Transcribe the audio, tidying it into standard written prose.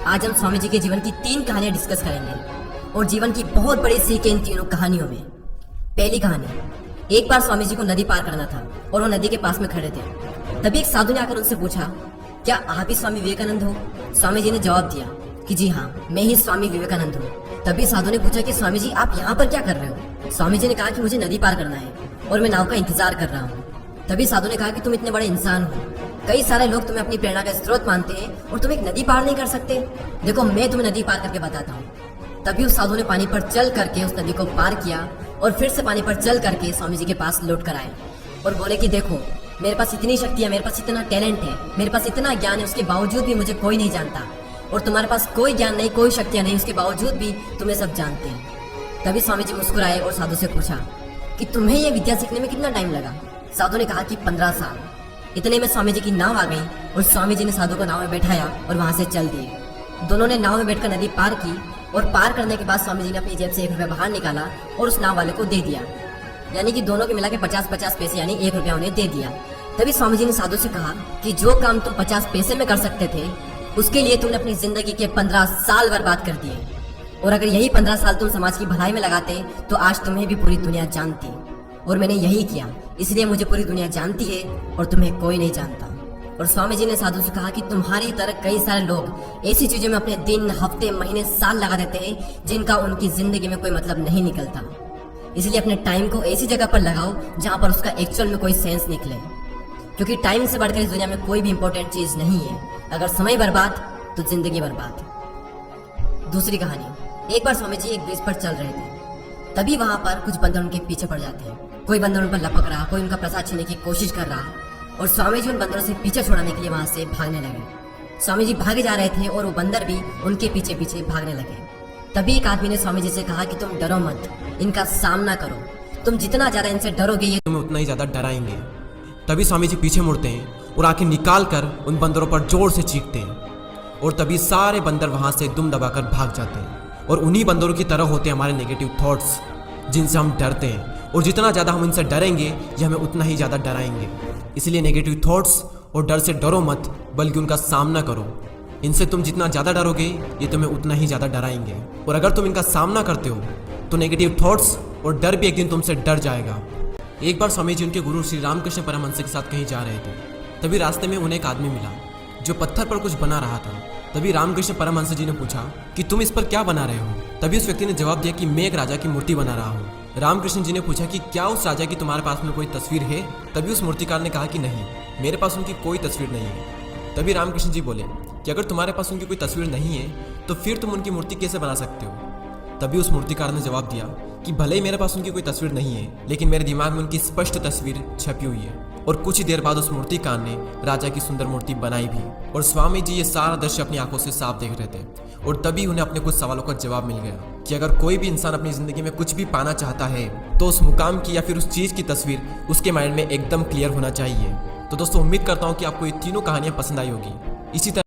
आज हम स्वामी जी के जीवन की 3 कहानियां डिस्कस करेंगे और जीवन की बहुत बड़ी सीख है इन तीनों कहानियों में। पहली कहानी, एक बार स्वामी जी को नदी पार करना था और वो नदी के पास में खड़े थे। तभी एक साधु ने आकर उनसे पूछा, क्या आप ही स्वामी विवेकानंद हो? स्वामी जी ने जवाब दिया कि जी हाँ, मैं ही स्वामी विवेकानंद हूँ। तभी साधु ने पूछा कि स्वामी जी आप यहाँ पर क्या कर रहे हो? स्वामी जी ने कहा कि मुझे नदी पार करना है और मैं नाव का इंतजार कर रहा हूँ। तभी साधु ने कहा कि तुम इतने बड़े इंसान हो, कई सारे लोग तुम्हें अपनी प्रेरणा का स्रोत मानते हैं और तुम एक नदी पार नहीं कर सकते। देखो मैं तुम्हें नदी पार करके बताता हूँ। तभी उस साधु ने पानी पर चल करके उस नदी को पार किया और फिर से पानी पर चल करके स्वामी जी के पास लौट कर आए और बोले कि देखो मेरे पास इतनी शक्ति है, मेरे पास इतना टैलेंट है, मेरे पास इतना ज्ञान है, उसके बावजूद भी मुझे कोई नहीं जानता। और तुम्हारे पास कोई ज्ञान नहीं, कोई शक्तियाँ नहीं, उसके बावजूद भी तुम्हें सब जानते हैं। तभी स्वामी जी मुस्कुराए और साधु से पूछा कि तुम्हें यह विद्या सीखने में कितना टाइम लगा? साधु ने कहा कि 15 साल। इतने में स्वामी जी की नाव आ गई और स्वामी जी ने साधु को नाव में बैठाया और वहां से चल दिए। दोनों ने नाव में बैठकर नदी पार की और पार करने के बाद स्वामी जी ने अपनी जेब से 1 रुपया बाहर निकाला और उस नाव वाले को दे दिया। यानी कि दोनों के मिला के 50-50 पैसे यानी 1 रुपया उन्हें दे दिया। तभी स्वामी जी ने साधु से कहा कि जो काम तुम 50 पैसे में कर सकते थे उसके लिए तुमने अपनी जिंदगी के 15 साल बर्बाद कर दिए। और अगर यही 15 साल तुम समाज की भलाई में लगाते तो आज तुम्हें भी पूरी दुनिया जानती। और मैंने यही किया, इसलिए मुझे पूरी दुनिया जानती है और तुम्हें कोई नहीं जानता। और स्वामी जी ने साधु से कहा कि तुम्हारी तरह कई सारे लोग ऐसी चीजों में अपने दिन, हफ्ते, महीने, साल लगा देते हैं जिनका उनकी जिंदगी में कोई मतलब नहीं निकलता। इसलिए अपने टाइम को ऐसी जगह पर लगाओ जहाँ पर उसका एक्चुअल में कोई सेंस निकले, क्योंकि टाइम से बढ़कर इस दुनिया में कोई भी इंपॉर्टेंट चीज नहीं है। अगर समय बर्बाद तो जिंदगी बर्बाद। दूसरी कहानी, एक बार स्वामी जी एक ब्रिज पर चल रहे थे। तभी वहां पर कुछ बंदर उनके पीछे पड़ जाते हैं। कोई बंदर उन पर लपक रहा, कोई उनका प्रसाद छीनने की कोशिश कर रहा और स्वामी जी उन बंदरों से पीछे छुड़ाने के लिए वहां से भागने लगे। स्वामी जी भागे जा रहे थे और वो बंदर भी उनके पीछे पीछे भागने लगे। तभी एक आदमी ने स्वामी जी से कहा कि तुम डरो मत, इनका सामना करो। तुम जितना ज्यादा इनसे डरोगे ये तुम्हें उतना ही ज्यादा डराएंगे। तभी स्वामी जी पीछे मुड़ते हैं और आंखें निकाल कर उन बंदरों पर जोर से चीखते हैं और तभी सारे बंदर वहां से दुम दबाकर भाग जाते हैं। और उन्हीं बंदरों की तरह होते हैं हमारे नेगेटिव थॉट्स, जिनसे हम डरते हैं। और जितना ज़्यादा हम इनसे डरेंगे ये हमें उतना ही ज़्यादा डराएंगे। इसलिए नेगेटिव थॉट्स और डर से डरो मत, बल्कि उनका सामना करो। इनसे तुम जितना ज़्यादा डरोगे ये तुम्हें उतना ही ज़्यादा डराएंगे। और अगर तुम इनका सामना करते हो तो नेगेटिव थॉट्स और डर भी एक दिन तुमसे डर जाएगा। एक बार स्वामी जी उनके गुरु श्री रामकृष्ण परमहंस के साथ कहीं जा रहे थे। तभी रास्ते में उन्हें एक आदमी मिला जो पत्थर पर कुछ बना रहा था। तभी रामकृष्ण परमहंस जी ने पूछा कि तुम इस पर क्या बना रहे हो? तभी उस व्यक्ति ने जवाब दिया कि मैं एक राजा की मूर्ति बना रहा हूँ। रामकृष्ण जी ने पूछा कि क्या उस राजा की तुम्हारे पास में कोई तस्वीर है? तभी उस मूर्तिकार ने कहा कि नहीं, मेरे पास उनकी कोई तस्वीर नहीं है। तभी रामकृष्ण जी बोले कि अगर तुम्हारे पास उनकी कोई तस्वीर नहीं है तो फिर तुम उनकी मूर्ति कैसे बना सकते हो? तभी उस मूर्तिकार ने जवाब दिया कि भले ही मेरे पास उनकी कोई तस्वीर नहीं है, लेकिन मेरे दिमाग में उनकी स्पष्ट तस्वीर छपी हुई है। और कुछ ही देर बाद उस मूर्तिकार ने राजा की सुंदर मूर्ति बनाई भी। और स्वामी जी ये सारा दृश्य अपनी आंखों से साफ देख रहे थे। और तभी उन्हें अपने कुछ सवालों का जवाब मिल गया कि अगर कोई भी इंसान अपनी जिंदगी में कुछ भी पाना चाहता है तो उस मुकाम की या फिर उस चीज की तस्वीर उसके माइंड में एकदम क्लियर होना चाहिए। तो दोस्तों, उम्मीद करता हूँ कि आपको ये तीनों कहानियां पसंद आई होगी। इसी तरह